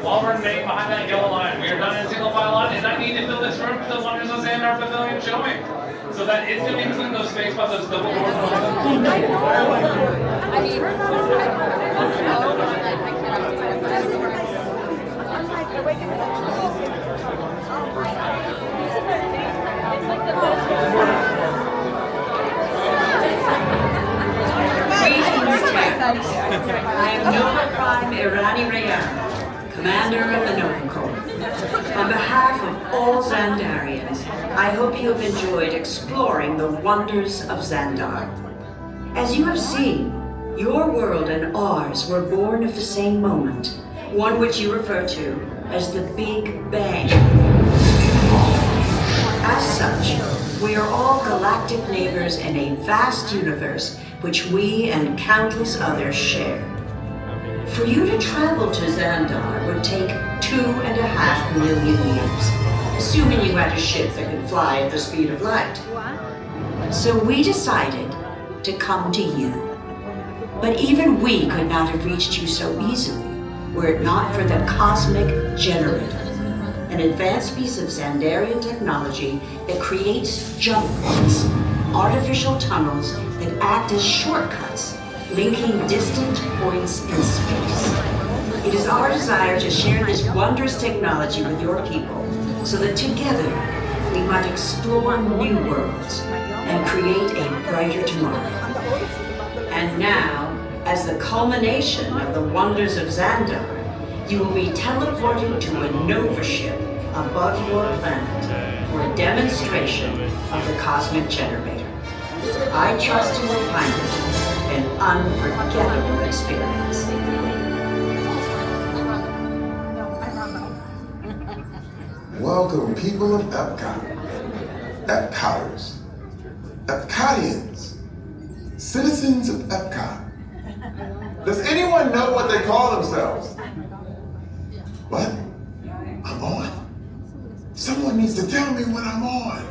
While we're remaining behind that yellow line, we are done in single file line, and I need to fill this room for the Wonders of Xandar Pavilion showing. So that is going to include those space by those double doors. I am Nova Prime Irani Rayan, Commander of the Gathercole. On behalf of all Xandarians, I hope you have enjoyed exploring the wonders of Xandar. As you have seen, your world and ours were born of the same moment, one which you refer to as the Big Bang. As such, we are all galactic neighbors in a vast universe which we and countless others share. For you to travel to Xandar would take 2.5 million years, assuming you had a ship that could fly at the speed of light. So we decided to come to you. But even we could not have reached you so easily were it not for the Cosmic Generator, an advanced piece of Xandarian technology that creates jump points, artificial tunnels that act as shortcuts, linking distant points in space. It is our desire to share this wondrous technology with your people so that together we might explore new worlds and create a brighter tomorrow. And now, as the culmination of the wonders of Xandar, you will be teleported to a Nova ship above your planet for a demonstration of the Cosmic Generator. I trust you will find it an unforgettable experience. Welcome, people of EPCOT, EPCOTers, EPCOTians, citizens of EPCOT. Does anyone know what they call themselves? What? I'm on? Someone needs to tell me what I'm on.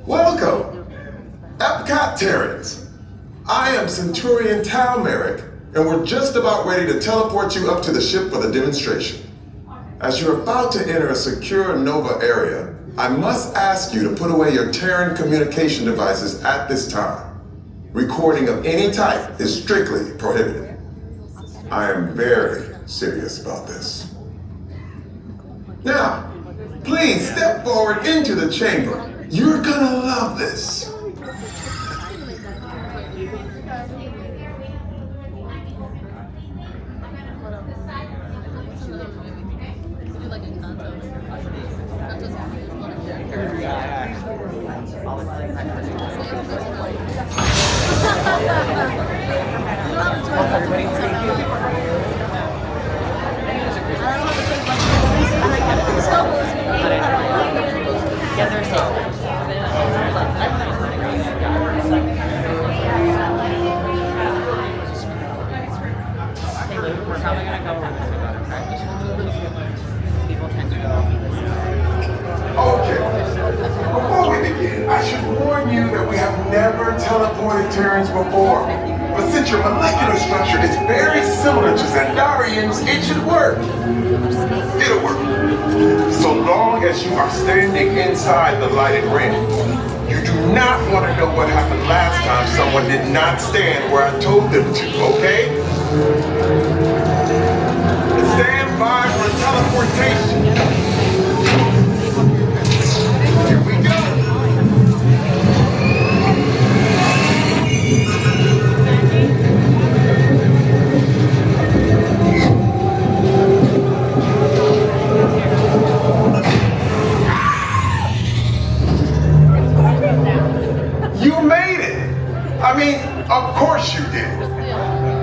Welcome, EPCOT-tarians. I am Centurion Tal Merrick, and we're just about ready to teleport you up to the ship for the demonstration. As you're about to enter a secure Nova area, I must ask you to put away your Terran communication devices at this time. Recording of any type is strictly prohibited. I am very serious about this. Now, please step forward into the chamber. You're gonna love this. Okay, before we begin, I should warn you that we have never teleported Terrans before, but since your molecular structure is very similar to Xandarians, it should work. It'll work. So long as you are standing inside the lighted ring. You do not want to know what happened last time someone did not stand where I told them to, okay? Stand by for teleportation. Here we go. You made it! I mean, of course you did.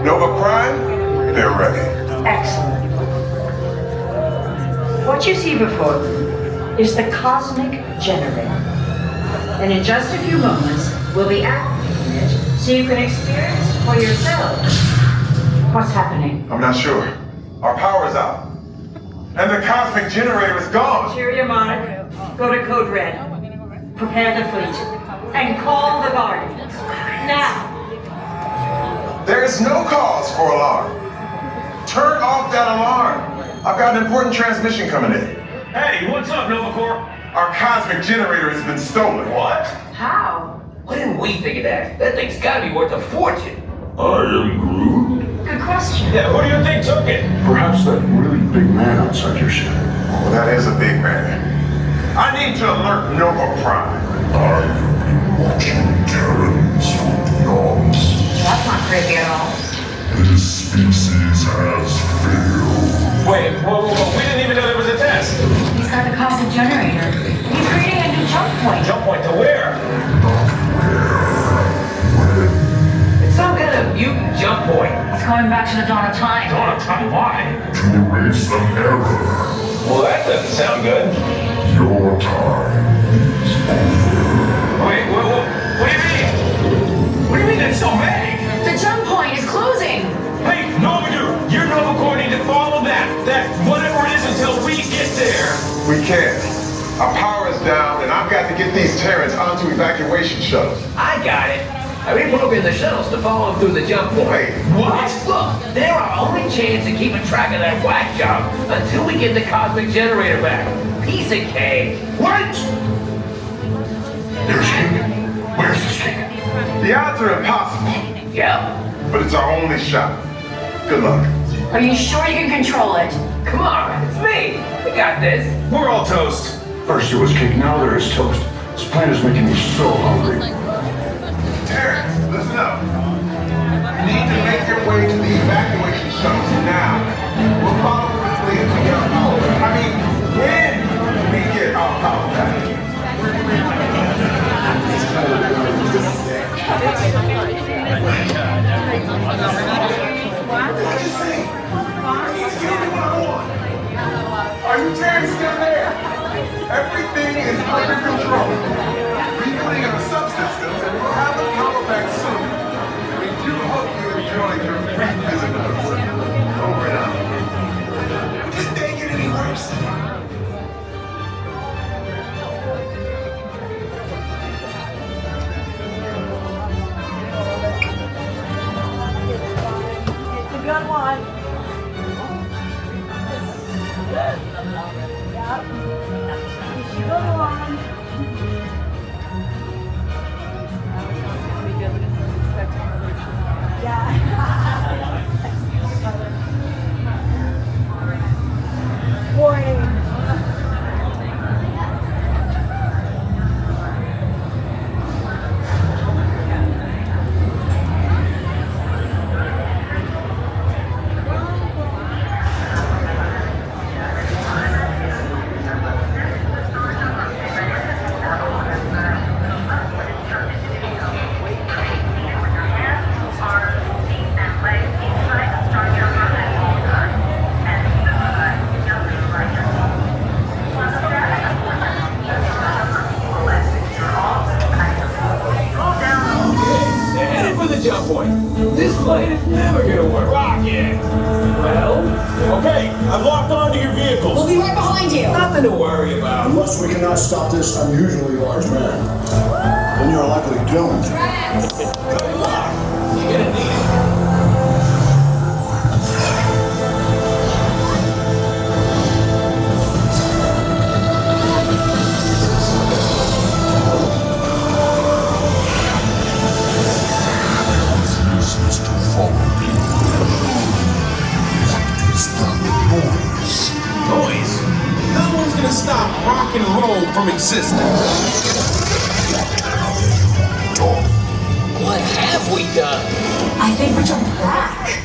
Nova Prime, they're ready. Excellent. What you see before you is the cosmic generator. And in just a few moments, we'll be activating it so you can experience for yourselves what's happening. I'm not sure. Our power's out. And the cosmic generator is gone. Interior Monarch, go to Code Red. Prepare the fleet. And call the Guardians. Now! There is no cause for alarm. Turn off that alarm. I've got an important transmission coming in. Hey, what's up, Nova Corps? Our cosmic generator has been stolen. What? How? Why didn't we think of that? That thing's gotta be worth a fortune. I am Groot. Good question. Yeah, who do you think took it? Perhaps that really big man outside your ship. Oh, that is a big man. I need to alert Nova Prime. I've been watching Terrans for eons. That's not creepy at all. This species has failed. Wait, whoa, we didn't even know there was a test. He's got the cosmic generator. He's creating a new jump point. Jump point to where? Not where. It's some kind of mutant jump point. It's going back to the dawn of time. Dawn of time, why? To erase an error. Well, that doesn't sound good. Your time is over. Wait, what do you mean? What do you mean that's so vague? The jump point is closing. Hey, Nova Dude, you're Nova Corps need to follow that whatever it is until we get there. We can't. Our power is down, and I've got to get these Terrans onto evacuation shuttles. I got it. I reprogrammed the shuttles to follow them through the jump point. Wait, What? Look, they're our only chance of keeping track of that whack job until we get the cosmic generator back. Piece of cake. What? There's King. Where's this King? the odds are impossible, Yep. but it's our only shot. Good luck. Are you sure you can control it? Come on, it's me. We got this. We're all toast. First there was cake, now there is toast. This plan is making me so hungry. Terrence, listen up. You need to make your way to the evacuation shuttles now. We'll follow quickly until we get our power back. I mean, when we get our power back. What did I just say? I need to tell me what I want. Are you Terrence still there? Everything is under control. Rebooting of the subsystems, and we'll have the power back soon. We do hope you enjoyed your brief visit with us. Over and out. Would this day get any worse? It's a good one. Yep. It's a good one. Yeah. Boring. They're headed for the jump point. This plane is never gonna work. Rocket! Well, Okay, I've locked onto your vehicles. We'll be right behind you. nothing to worry about. Unless we cannot stop this unusually large man, then you're likely doomed. Rex. system. What have we done? I think we jump back.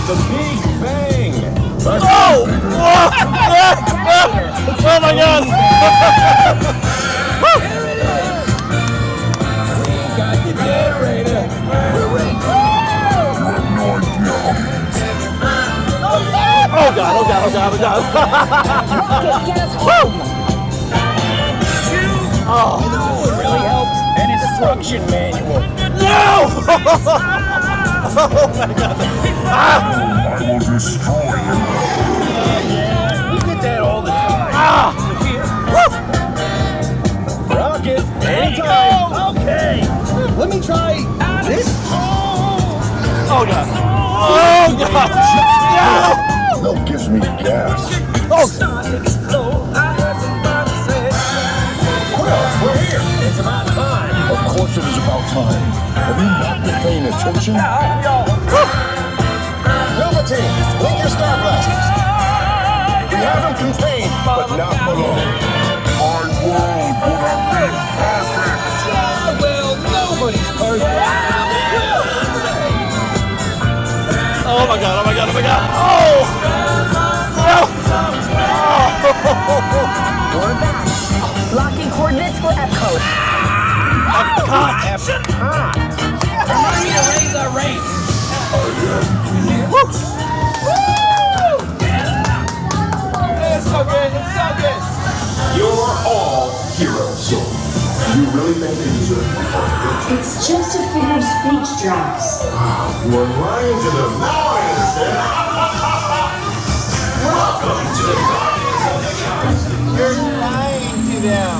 The Big Bang! Oh! Oh my God! We got the generator! Oh God! Oh God! Oh God! Oh God! Get us home. Oh! You know what really helped? An instruction manual. No! Oh my God! I will destroy you. Yeah, we get that all the time. Rocket, anytime. Okay, let me try this. Oh God! Oh God! That gives me gas. Oh! Well, we're here. It's about time. Of course it is about time. Have you not been paying attention? Nova Team, blink your star blasters. We have them contained, but not alone. My world would have been perfect. Well, nobody's perfect. Oh my God! Oh my God! Oh my God! Oh! No! We're back. Locking coordinates for EPCOT. EPCOT! Remind me to raise our rate. It's so good. It's so good. You're all heroes. So, you really think they deserve to be part of it? It's just a figure of speech, Drax. You are lying to them. Now I understand. Welcome to the darkness of the galaxy. You're lying to them.